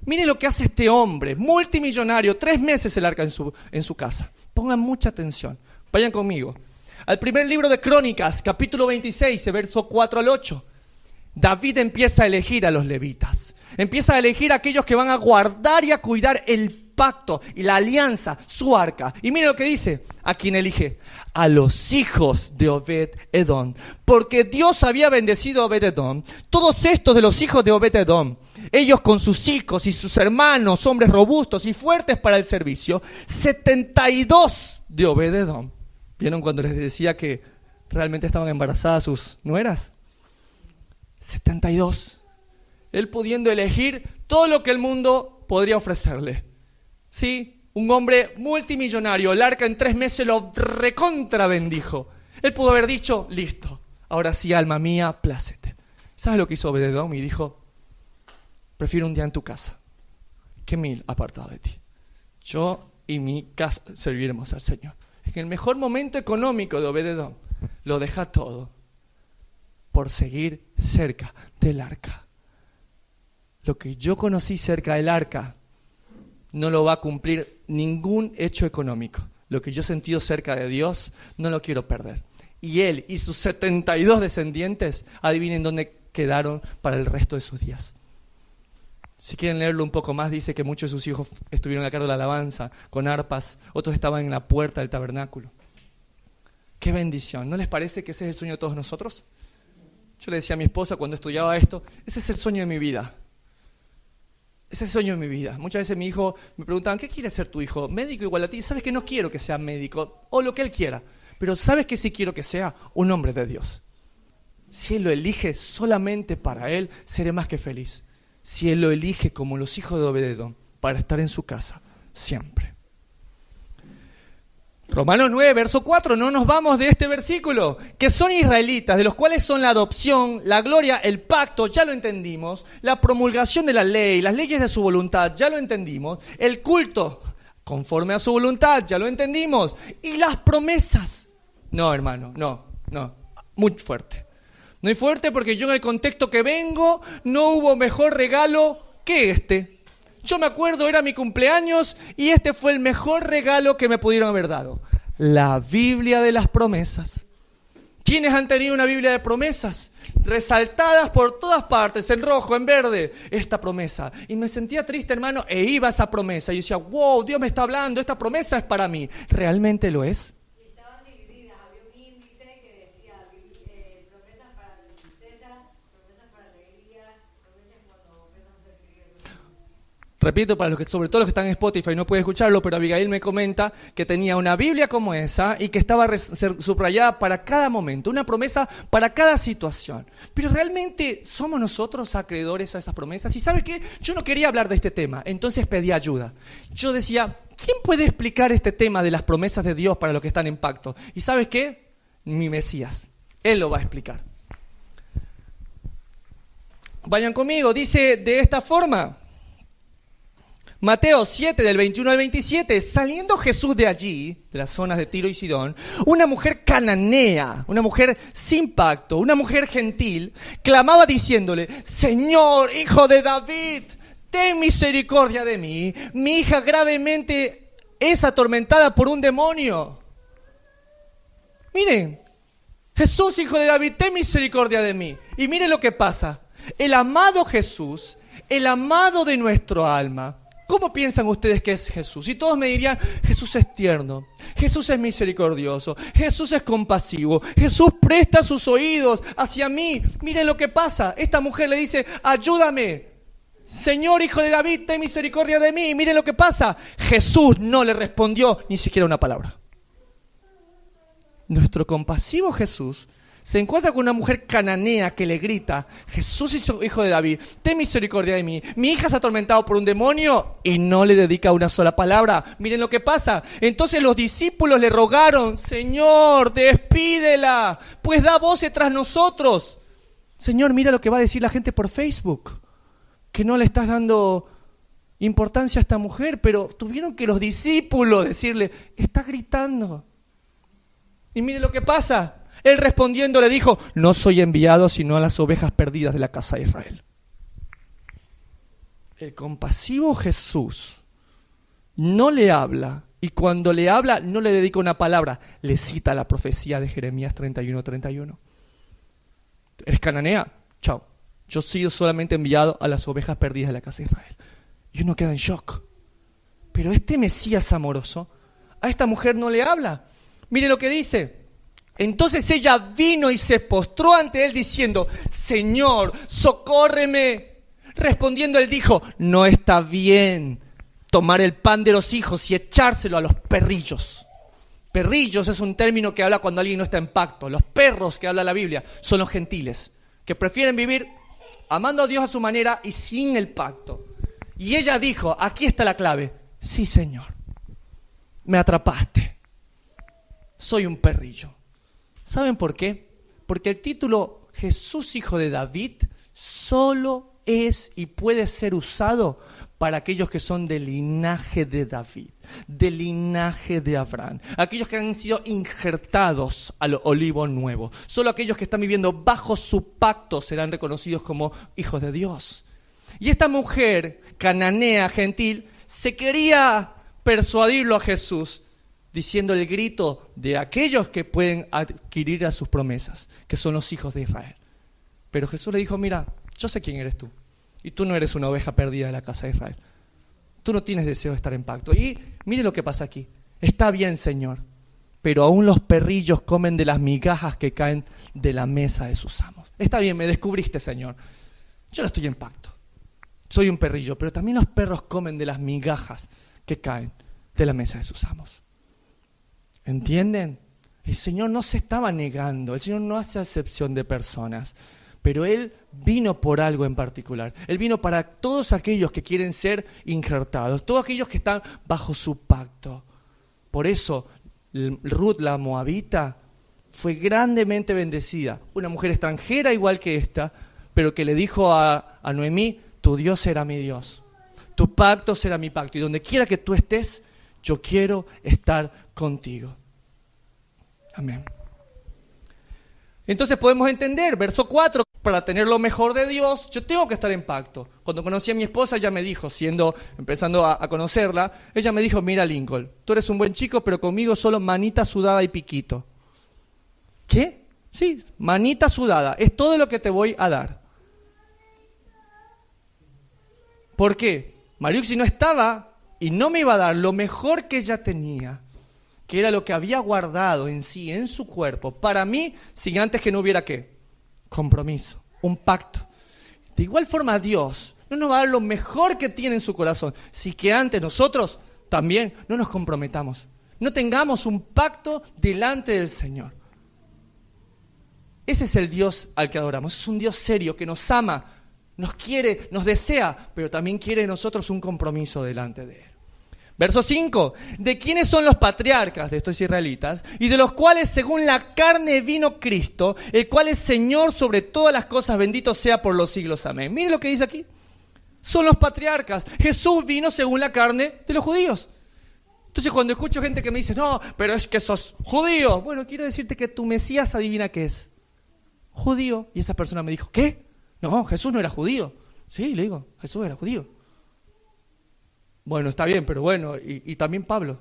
Miren lo que hace este hombre, multimillonario. 3 meses el arca en su casa. Pongan mucha atención. Vayan conmigo. Al primer libro de Crónicas, capítulo 26, verso 4 al 8. David empieza a elegir a los levitas. Empieza a elegir a aquellos que van a guardar y a cuidar el pacto y la alianza, su arca. Y miren lo que dice. ¿A quién elige? A los hijos de Obed-Edom. Porque Dios había bendecido a Obed-Edom. Todos estos de los hijos de Obed-Edom, ellos con sus hijos y sus hermanos, hombres robustos y fuertes para el servicio, 72 de Obed-Edom. ¿Vieron cuando les decía que realmente estaban embarazadas sus nueras? 72. Él pudiendo elegir todo lo que el mundo podría ofrecerle. Sí, un hombre multimillonario. El arca en 3 meses lo recontra bendijo. Él pudo haber dicho, listo, ahora sí, alma mía, plácete. ¿Sabes lo que hizo Obed-Edom? Y dijo, prefiero un día en tu casa que 1000 apartado de ti. Yo y mi casa serviremos al Señor. En el mejor momento económico de Obed-Edom, lo deja todo por seguir cerca del arca. Lo que yo conocí cerca del arca no lo va a cumplir ningún hecho económico. Lo que yo he sentido cerca de Dios no lo quiero perder. Y él y sus 72 descendientes, adivinen dónde quedaron para el resto de sus días. Si quieren leerlo un poco más, dice que muchos de sus hijos estuvieron a cargo de la alabanza, con arpas, otros estaban en la puerta del tabernáculo. ¡Qué bendición! ¿No les parece que ese es el sueño de todos nosotros? Yo le decía a mi esposa cuando estudiaba esto, ese es el sueño de mi vida. Ese es el sueño de mi vida. Muchas veces mi hijo me preguntaban, ¿qué quiere ser tu hijo? ¿Médico igual a ti? ¿Sabes que no quiero que sea médico? O lo que él quiera. Pero ¿sabes que sí quiero que sea? Un hombre de Dios. Si él lo elige solamente para él, seré más que feliz. Si él lo elige como los hijos de Obed-Edom, para estar en su casa siempre. Romanos 9, verso 4, no nos vamos de este versículo, que son israelitas, de los cuales son la adopción, la gloria, el pacto, ya lo entendimos, la promulgación de la ley, las leyes de su voluntad, ya lo entendimos, el culto, conforme a su voluntad, ya lo entendimos, y las promesas. No, hermano, no, muy fuerte. Muy fuerte porque yo en el contexto que vengo no hubo mejor regalo que este. Yo me acuerdo, era mi cumpleaños y este fue el mejor regalo que me pudieron haber dado. La Biblia de las promesas. ¿Quiénes han tenido una Biblia de promesas? Resaltadas por todas partes, en rojo, en verde, esta promesa. Y me sentía triste, hermano, e iba a esa promesa. Y yo decía, wow, Dios me está hablando, esta promesa es para mí. ¿Realmente lo es? Repito, para los que, sobre todo los que están en Spotify, no pueden escucharlo, pero Abigail me comenta que tenía una Biblia como esa y que estaba subrayada para cada momento, una promesa para cada situación. Pero ¿realmente somos nosotros acreedores a esas promesas? Y ¿sabes qué? Yo no quería hablar de este tema, entonces pedí ayuda. Yo decía, ¿quién puede explicar este tema de las promesas de Dios para los que están en pacto? ¿Y sabes qué? Mi Mesías. Él lo va a explicar. Vayan conmigo, dice de esta forma. Mateo 7, del 21 al 27, saliendo Jesús de allí, de las zonas de Tiro y Sidón, una mujer cananea, una mujer sin pacto, una mujer gentil, clamaba diciéndole, Señor, hijo de David, ten misericordia de mí, mi hija gravemente es atormentada por un demonio. Miren, Jesús, hijo de David, ten misericordia de mí. Y miren lo que pasa, el amado Jesús, el amado de nuestro alma, ¿cómo piensan ustedes que es Jesús? Y todos me dirían, Jesús es tierno, Jesús es misericordioso, Jesús es compasivo, Jesús presta sus oídos hacia mí. Miren lo que pasa, esta mujer le dice, ayúdame, Señor, hijo de David, ten misericordia de mí. Y miren lo que pasa, Jesús no le respondió ni siquiera una palabra. Nuestro compasivo Jesús se encuentra con una mujer cananea que le grita: Jesús es hijo de David, ten misericordia de mí. Mi hija se ha atormentado por un demonio, y no le dedica una sola palabra. Miren lo que pasa. Entonces los discípulos le rogaron: Señor, despídela, pues da voces tras nosotros. Señor, mira lo que va a decir la gente por Facebook, que no le estás dando importancia a esta mujer, pero tuvieron que los discípulos decirle: está gritando. Y mire lo que pasa. Él respondiendo le dijo: no soy enviado sino a las ovejas perdidas de la casa de Israel. El compasivo Jesús no le habla, y cuando le habla no le dedica una palabra, le cita la profecía de Jeremías 31:31. ¿Eres cananea? Chao. Yo he sido solamente enviado a las ovejas perdidas de la casa de Israel. Y uno queda en shock. Pero este Mesías amoroso a esta mujer no le habla. Mire lo que dice. Entonces ella vino y se postró ante él diciendo: Señor, socórreme. Respondiendo él dijo: no está bien tomar el pan de los hijos y echárselo a los perrillos. Perrillos es un término que habla cuando alguien no está en pacto. Los perros que habla la Biblia son los gentiles, que prefieren vivir amando a Dios a su manera y sin el pacto. Y ella dijo: aquí está la clave. Sí, Señor, me atrapaste. Soy un perrillo. ¿Saben por qué? Porque el título Jesús, hijo de David, solo es y puede ser usado para aquellos que son del linaje de David, del linaje de Abraham, aquellos que han sido injertados al olivo nuevo. Solo aquellos que están viviendo bajo su pacto serán reconocidos como hijos de Dios. Y esta mujer cananea, gentil, se quería persuadirlo a Jesús, diciendo el grito de aquellos que pueden adquirir a sus promesas, que son los hijos de Israel. Pero Jesús le dijo: mira, yo sé quién eres tú, y tú no eres una oveja perdida de la casa de Israel. Tú no tienes deseo de estar en pacto. Y mire lo que pasa aquí. Está bien, Señor, pero aún los perrillos comen de las migajas que caen de la mesa de sus amos. Está bien, me descubriste, Señor. Yo no estoy en pacto. Soy un perrillo, pero también los perros comen de las migajas que caen de la mesa de sus amos. ¿Entienden? El Señor no se estaba negando, el Señor no hace acepción de personas, pero Él vino por algo en particular. Él vino para todos aquellos que quieren ser injertados, todos aquellos que están bajo su pacto. Por eso Ruth, la moabita, fue grandemente bendecida. Una mujer extranjera igual que esta, pero que le dijo a Noemí: tu Dios será mi Dios, tu pacto será mi pacto, y donde quiera que tú estés, yo quiero estar contigo. Amén. Entonces podemos entender, verso 4, para tener lo mejor de Dios, yo tengo que estar en pacto. Cuando conocí a mi esposa, ella me dijo, empezando a conocerla, ella me dijo: mira, Lincoln, tú eres un buen chico, pero conmigo solo manita sudada y piquito. ¿Qué? Sí, manita sudada, es todo lo que te voy a dar. ¿Por qué? Mariuxi no estaba y no me iba a dar lo mejor que ella tenía, que era lo que había guardado en sí, en su cuerpo, para mí, sin antes que no hubiera ¿qué? Compromiso, un pacto. De igual forma, Dios no nos va a dar lo mejor que tiene en su corazón, si que antes nosotros también no nos comprometamos, no tengamos un pacto delante del Señor. Ese es el Dios al que adoramos, es un Dios serio que nos ama, nos quiere, nos desea, pero también quiere de nosotros un compromiso delante de Él. Verso 5, ¿de quiénes son los patriarcas de estos israelitas? Y de los cuales según la carne vino Cristo, el cual es Señor sobre todas las cosas, bendito sea por los siglos. Amén. Miren lo que dice aquí. Son los patriarcas. Jesús vino según la carne de los judíos. Entonces cuando escucho gente que me dice: no, pero es que sos judío. Bueno, quiero decirte que tu Mesías adivina qué es. Judío. Y esa persona me dijo: ¿qué? No, Jesús no era judío. Sí, le digo, Jesús era judío. Bueno, está bien, pero bueno, y también Pablo.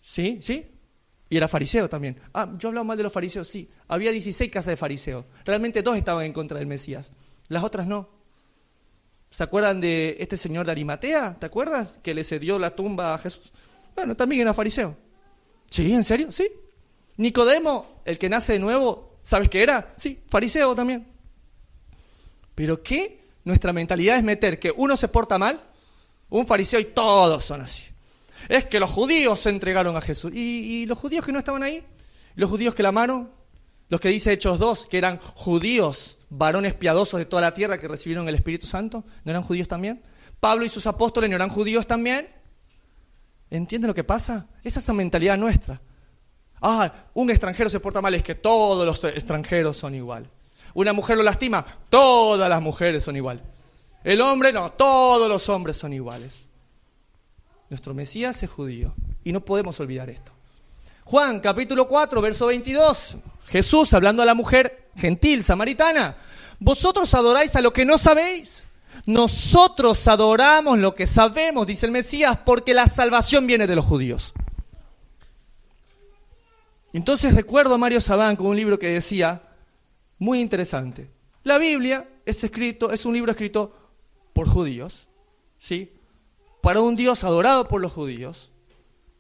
¿Sí? ¿Sí? Y era fariseo también. Yo hablaba mal de los fariseos, sí. Había 16 casas de fariseos. Realmente 2 estaban en contra del Mesías. Las otras no. ¿Se acuerdan de este señor de Arimatea? ¿Te acuerdas? Que le cedió la tumba a Jesús. Bueno, también era fariseo. ¿Sí? ¿En serio? Sí. Nicodemo, el que nace de nuevo, ¿sabes qué era? Sí, fariseo también. ¿Pero qué? Nuestra mentalidad es meter que uno se porta mal, un fariseo, y todos son así. Es que los judíos se entregaron a Jesús. ¿Y los judíos que no estaban ahí? ¿Los judíos que la amaron? Los que dice Hechos 2, que eran judíos, varones piadosos de toda la tierra que recibieron el Espíritu Santo, ¿no eran judíos también? Pablo y sus apóstoles, ¿no eran judíos también? ¿Entienden lo que pasa? Esa es la mentalidad nuestra. Un extranjero se porta mal, es que todos los extranjeros son iguales. Una mujer lo lastima, todas las mujeres son iguales. El hombre no, todos los hombres son iguales. Nuestro Mesías es judío y no podemos olvidar esto. Juan capítulo 4, verso 22. Jesús hablando a la mujer gentil, samaritana. ¿Vosotros adoráis a lo que no sabéis? Nosotros adoramos lo que sabemos, dice el Mesías, porque la salvación viene de los judíos. Entonces recuerdo a Mario Sabán con un libro que decía, muy interesante, la Biblia es un libro escrito por judíos, ¿sí? Para un Dios adorado por los judíos.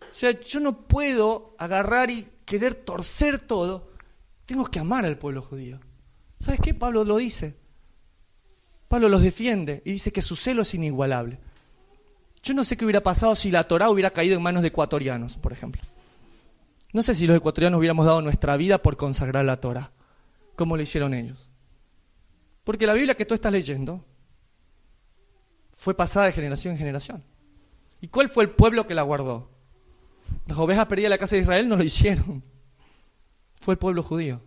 O sea, yo no puedo agarrar y querer torcer todo. Tengo que amar al pueblo judío. ¿Sabes qué? Pablo lo dice. Pablo los defiende y dice que su celo es inigualable. Yo no sé qué hubiera pasado si la Torá hubiera caído en manos de ecuatorianos, por ejemplo. No sé si los ecuatorianos hubiéramos dado nuestra vida por consagrar la Torá, como lo hicieron ellos. Porque la Biblia que tú estás leyendo fue pasada de generación en generación. ¿Y cuál fue el pueblo que la guardó? Las ovejas perdidas de la casa de Israel no lo hicieron. Fue el pueblo judío.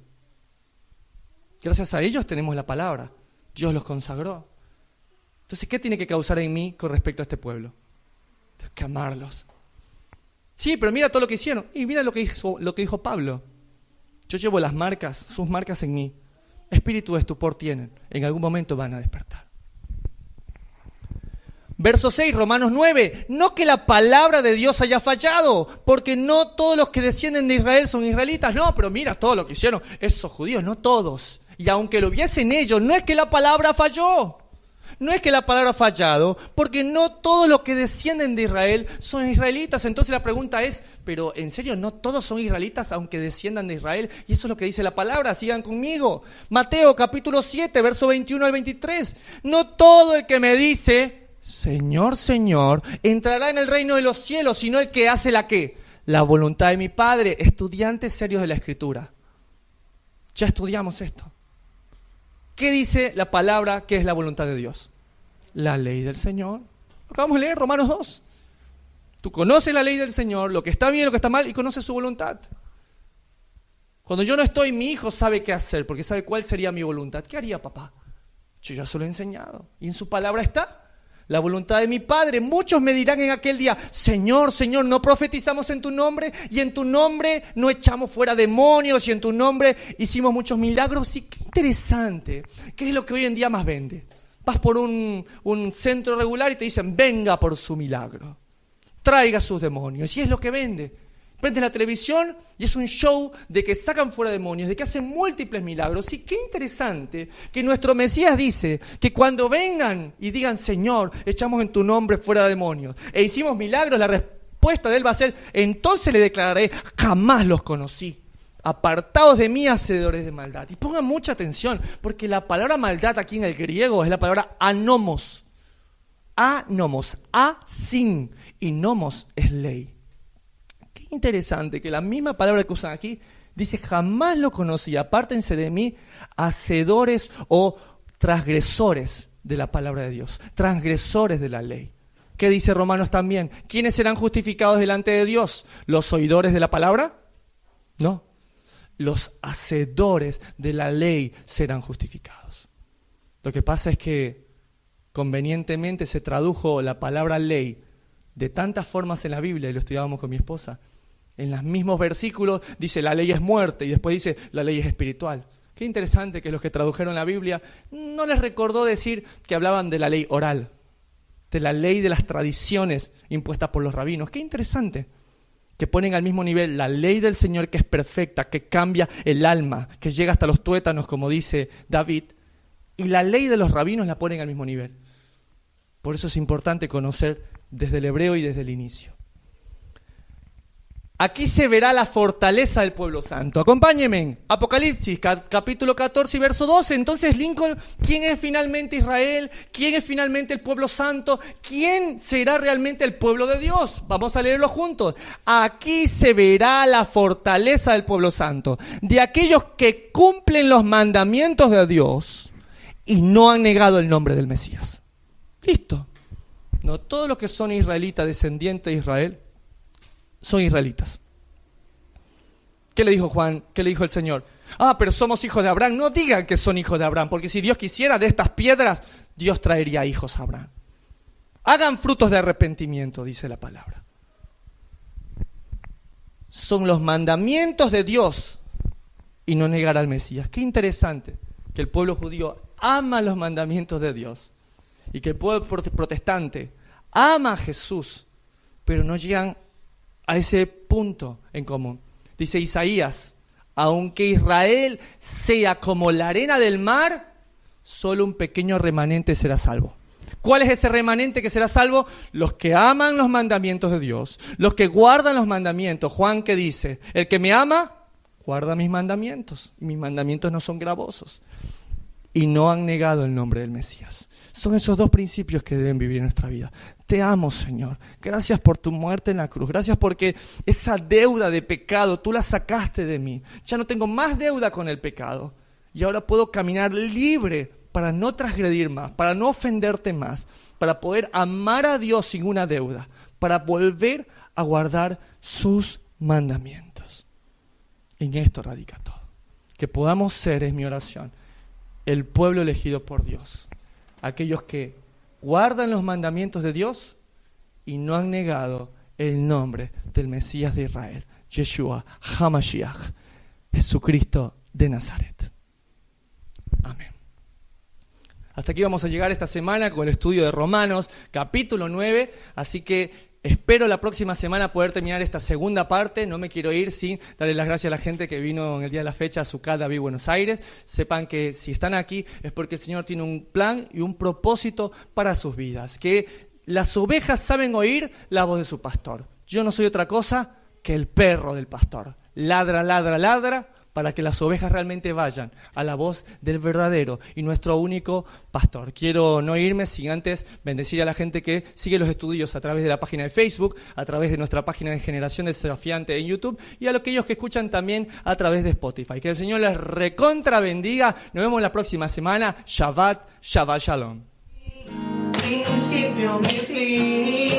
Gracias a ellos tenemos la palabra. Dios los consagró. Entonces, ¿qué tiene que causar en mí con respecto a este pueblo? Tengo que amarlos. Sí, pero mira todo lo que hicieron. Y mira lo que dijo Pablo. Yo llevo las marcas, sus marcas en mí. Espíritu de estupor tienen. En algún momento van a despertar. Verso 6, Romanos 9. No que la palabra de Dios haya fallado, porque no todos los que descienden de Israel son israelitas. No, pero mira todo lo que hicieron esos judíos, no todos. Y aunque lo viesen ellos, no es que la palabra falló. No es que la palabra ha fallado, porque no todos los que descienden de Israel son israelitas. Entonces la pregunta es, ¿pero en serio no todos son israelitas aunque desciendan de Israel? Y eso es lo que dice la palabra, sigan conmigo. Mateo capítulo 7, verso 21 al 23. No todo el que me dice, Señor, Señor, entrará en el reino de los cielos, sino el que hace la ¿qué? La voluntad de mi Padre. Estudiantes serios de la Escritura. Ya estudiamos esto. ¿Qué dice la palabra que es la voluntad de Dios? La ley del Señor. Acabamos de leer Romanos 2. Tú conoces la ley del Señor, lo que está bien, lo que está mal, y conoces su voluntad. Cuando yo no estoy, mi hijo sabe qué hacer, porque sabe cuál sería mi voluntad. ¿Qué haría papá? Yo ya se lo he enseñado. Y en su palabra está la voluntad de mi Padre. Muchos me dirán en aquel día, Señor, Señor, no profetizamos en tu nombre, y en tu nombre no echamos fuera demonios, y en tu nombre hicimos muchos milagros. Y qué interesante, ¿qué es lo que hoy en día más vende? Vas por un centro regular y te dicen, venga por su milagro, traiga sus demonios, y es lo que vende. Prendes la televisión y es un show de que sacan fuera demonios, de que hacen múltiples milagros. Y qué interesante que nuestro Mesías dice que cuando vengan y digan, Señor, echamos en tu nombre fuera demonios e hicimos milagros, la respuesta de Él va a ser, entonces le declararé, jamás los conocí. Apartados de mí, hacedores de maldad. Y pongan mucha atención, porque la palabra maldad aquí en el griego es la palabra anomos. Anomos, sin, y nomos es ley. Interesante que la misma palabra que usan aquí dice, jamás lo conocí, apártense de mí, hacedores o transgresores de la palabra de Dios, transgresores de la ley. ¿Qué dice Romanos también? ¿Quiénes serán justificados delante de Dios? ¿Los oidores de la palabra? No, los hacedores de la ley serán justificados. Lo que pasa es que convenientemente se tradujo la palabra ley de tantas formas en la Biblia, y lo estudiábamos con mi esposa. En los mismos versículos dice la ley es muerte y después dice la ley es espiritual. Qué interesante que los que tradujeron la Biblia no les recordó decir que hablaban de la ley oral, de la ley de las tradiciones impuestas por los rabinos. Qué interesante que ponen al mismo nivel la ley del Señor, que es perfecta, que cambia el alma, que llega hasta los tuétanos, como dice David, y la ley de los rabinos la ponen al mismo nivel. Por eso es importante conocer desde el hebreo y desde el inicio. Aquí se verá la fortaleza del pueblo santo. Acompáñenme. Apocalipsis, capítulo 14 y verso 12. Entonces, Lincoln, ¿quién es finalmente Israel? ¿Quién es finalmente el pueblo santo? ¿Quién será realmente el pueblo de Dios? Vamos a leerlo juntos. Aquí se verá la fortaleza del pueblo santo, de aquellos que cumplen los mandamientos de Dios y no han negado el nombre del Mesías. Listo. No todos los que son israelitas, descendientes de Israel, son israelitas. ¿Qué le dijo Juan? ¿Qué le dijo el Señor? Pero somos hijos de Abraham. No digan que son hijos de Abraham, porque si Dios quisiera, de estas piedras, Dios traería hijos a Abraham. Hagan frutos de arrepentimiento, dice la palabra. Son los mandamientos de Dios y no negar al Mesías. Qué interesante que el pueblo judío ama los mandamientos de Dios y que el pueblo protestante ama a Jesús, pero no llegan a ese punto en común. Dice Isaías, aunque Israel sea como la arena del mar, solo un pequeño remanente será salvo. ¿Cuál es ese remanente que será salvo? Los que aman los mandamientos de Dios, los que guardan los mandamientos. Juan, ¿qué dice? El que me ama, guarda mis mandamientos. Mis mandamientos no son gravosos. Y no han negado el nombre del Mesías. Son esos dos principios que deben vivir en nuestra vida. Te amo, Señor. Gracias por tu muerte en la cruz. Gracias porque esa deuda de pecado tú la sacaste de mí. Ya no tengo más deuda con el pecado. Y ahora puedo caminar libre para no transgredir más, para no ofenderte más, para poder amar a Dios sin una deuda, para volver a guardar sus mandamientos. En esto radica todo. Que podamos ser, es mi oración, el pueblo elegido por Dios. Aquellos que guardan los mandamientos de Dios y no han negado el nombre del Mesías de Israel, Yeshua HaMashiach, Jesucristo de Nazaret. Amén. Hasta aquí vamos a llegar esta semana con el estudio de Romanos, capítulo 9, así que espero la próxima semana poder terminar esta segunda parte. No me quiero ir sin darle las gracias a la gente que vino en el día de la fecha a Sukkot David Buenos Aires. Sepan que si están aquí es porque el Señor tiene un plan y un propósito para sus vidas. Que las ovejas saben oír la voz de su pastor. Yo no soy otra cosa que el perro del pastor. Ladra, ladra, ladra, para que las ovejas realmente vayan a la voz del verdadero y nuestro único pastor. Quiero no irme sin antes bendecir a la gente que sigue los estudios a través de la página de Facebook, a través de nuestra página de Generación Desafiante en YouTube y a aquellos que escuchan también a través de Spotify. Que el Señor les recontra bendiga. Nos vemos la próxima semana. Shabbat Shalom. Principio, mi fin.